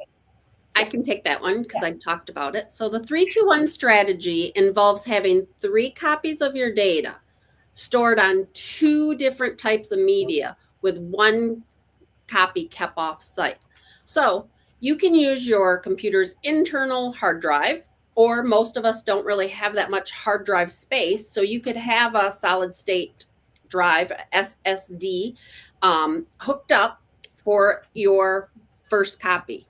I can take that one because I talked about it. So the 3-2-1 strategy involves having 3 copies of your data stored on 2 different types of media with 1 copy kept off site. So you can use your computer's internal hard drive, or most of us don't really have that much hard drive space. So you could have a solid state drive, SSD, hooked up for your first copy.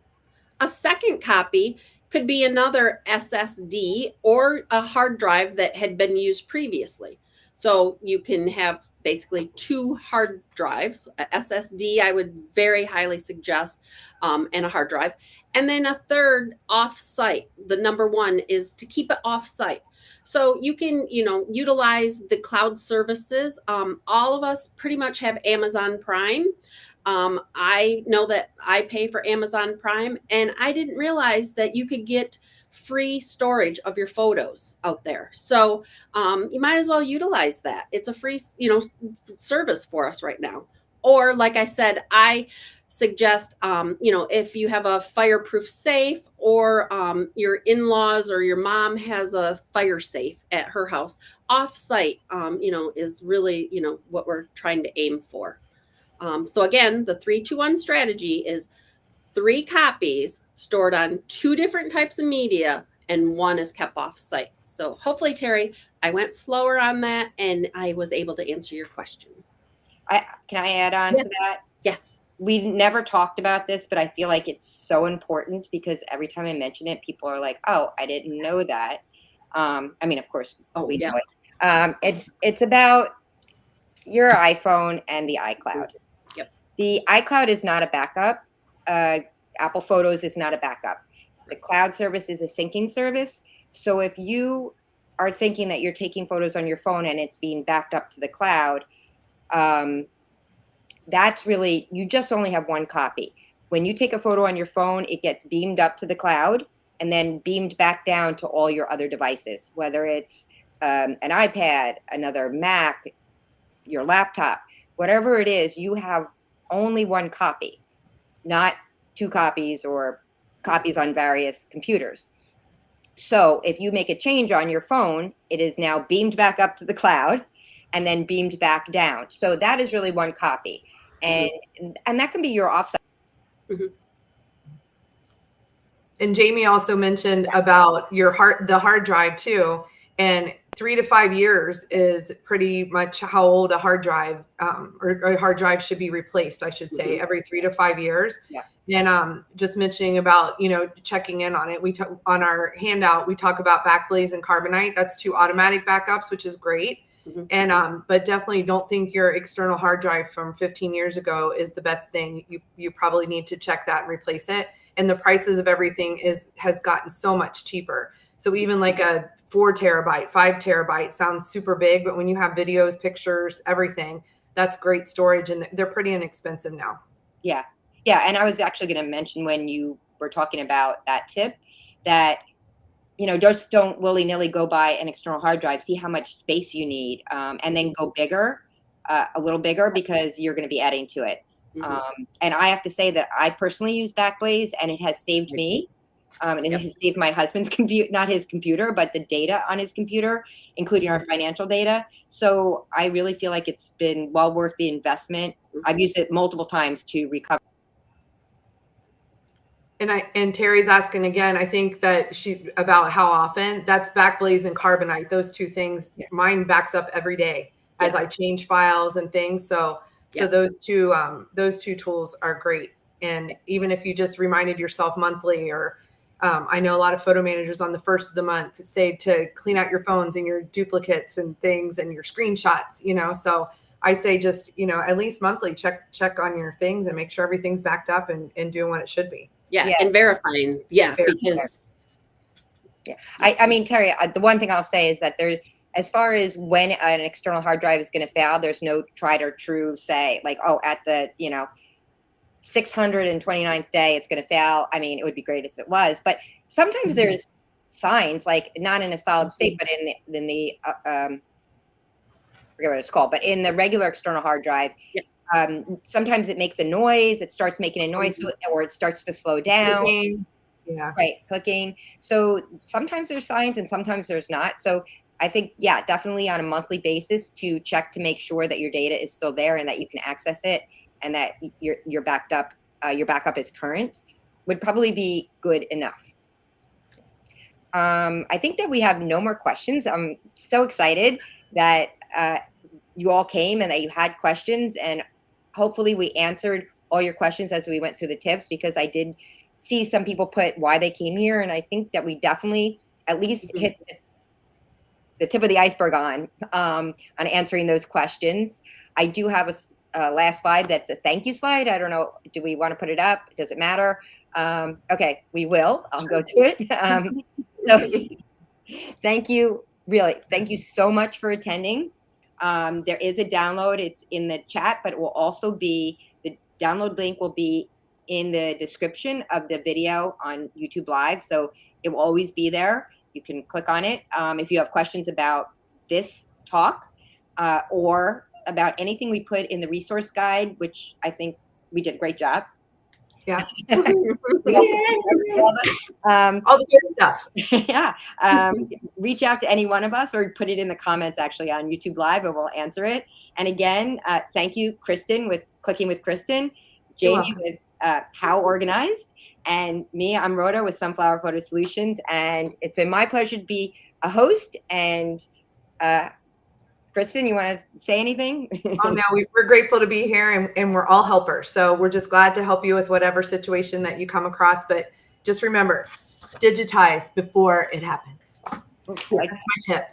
A second copy could be another SSD or a hard drive that had been used previously. So you can have basically 2 hard drives, a SSD I would very highly suggest, and a hard drive. And then a third off-site. The number 1 is to keep it off-site. So you can, utilize the cloud services. All of us pretty much have Amazon Prime. I know that I pay for Amazon Prime, and I didn't realize that you could get free storage of your photos out there. So you might as well utilize that. It's a free, service for us right now. Or like I said, I suggest, if you have a fireproof safe, or your in-laws or your mom has a fire safe at her house, off-site, is really, what we're trying to aim for. So again, the 3-2-1 strategy is 3 copies stored on 2 different types of media, and 1 is kept off site. So hopefully, Terry, I went slower on that and I was able to answer your question. Can I add on to that? Yeah. We never talked about this, but I feel like it's so important, because every time I mention it, people are like, "Oh, I didn't know that." Of course, we know it. It's about your iPhone and the iCloud. Yep. The iCloud is not a backup. Apple Photos is not a backup. The cloud service is a syncing service. So if you are thinking that you're taking photos on your phone and it's being backed up to the cloud, that's really, you just only have one copy. When you take a photo on your phone, it gets beamed up to the cloud and then beamed back down to all your other devices, whether it's an iPad, another Mac, your laptop, whatever it is, you have only one copy, not two copies or copies on various computers. So if you make a change on your phone, it is now beamed back up to the cloud and then beamed back down. So that is really one copy. And that can be your offsite. Mhm. And Jamie also mentioned about the hard drive too. And 3 to 5 years is pretty much how old a hard drive or a hard drive should be replaced, I should say, every 3 to 5 years. Yeah. And just mentioning about, checking in on it. On our handout, we talk about Backblaze and Carbonite. That's 2 automatic backups, which is great. And but definitely don't think your external hard drive from 15 years ago is the best thing. You probably need to check that and replace it. And the prices of everything has gotten so much cheaper. So even like a 4 terabyte, 5 terabyte sounds super big, but when you have videos, pictures, everything, that's great storage, and they're pretty inexpensive now. Yeah. Yeah. And I was actually going to mention when you were talking about that tip that, just don't willy-nilly go buy an external hard drive, see how much space you need, and then go bigger, a little bigger, because you're going to be adding to it. And I have to say that I personally use Backblaze, and it has saved me. And it has saved my husband's computer, not his computer, but the data on his computer, including our financial data. So I really feel like it's been well worth the investment. I've used it multiple times to recover. And Terry's asking again, I think that about how often. That's Backblaze and Carbonite. Those 2 things, mine backs up every day as I change files and things. So those two tools are great. And even if you just reminded yourself monthly, or I know a lot of photo managers on the first of the month say to clean out your phones and your duplicates and things and your screenshots, so I say just, at least monthly, check on your things and make sure everything's backed up and doing what it should be. Yeah. And verifying. Yeah. Because. Yeah. I mean, Terry, the one thing I'll say is that as far as when an external hard drive is going to fail, there's no tried or true say like, oh, at the, 629th day, it's going to fail. I mean, it would be great if it was, but sometimes there's signs, like not in a solid state, but in the forget what it's called, but in the regular external hard drive, sometimes it makes a noise. It starts making a noise, or it starts to slow down. Clicking. Yeah. Right. Clicking. So sometimes there's signs and sometimes there's not. So I think, definitely on a monthly basis to check to make sure that your data is still there and that you can access it and that your backup is current would probably be good enough. I think that we have no more questions. I'm so excited that you all came and that you had questions, and hopefully we answered all your questions as we went through the tips, because I did see some people put why they came here, and I think that we definitely at least hit the tip of the iceberg on answering those questions. I do have a last slide that's a thank you slide. I don't know, do we want to put it up? Does it matter? Okay, we will. I'll go to it. So thank you, really. Thank you so much for attending. There is a download. It's in the chat, but it will also be, the download link will be in the description of the video on YouTube Live. So it will always be there. You can click on it. If you have questions about this talk or about anything we put in the resource guide, which I think we did a great job. Yeah. All All the good stuff. Yeah. Reach out to any one of us or put it in the comments actually on YouTube Live, and we'll answer it. And again, thank you, Kristen, with Clicking with Kristen, Jamie with How Organized, and me, I'm Rhoda with Sunflower Photo Solutions. And it's been my pleasure to be a host. And Kristen, you want to say anything? Oh, no, we're grateful to be here, and we're all helpers. So we're just glad to help you with whatever situation that you come across. But just remember, digitize before it happens. That's my tip.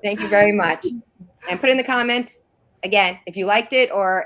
Thank you very much. And put in the comments, again, if you liked it or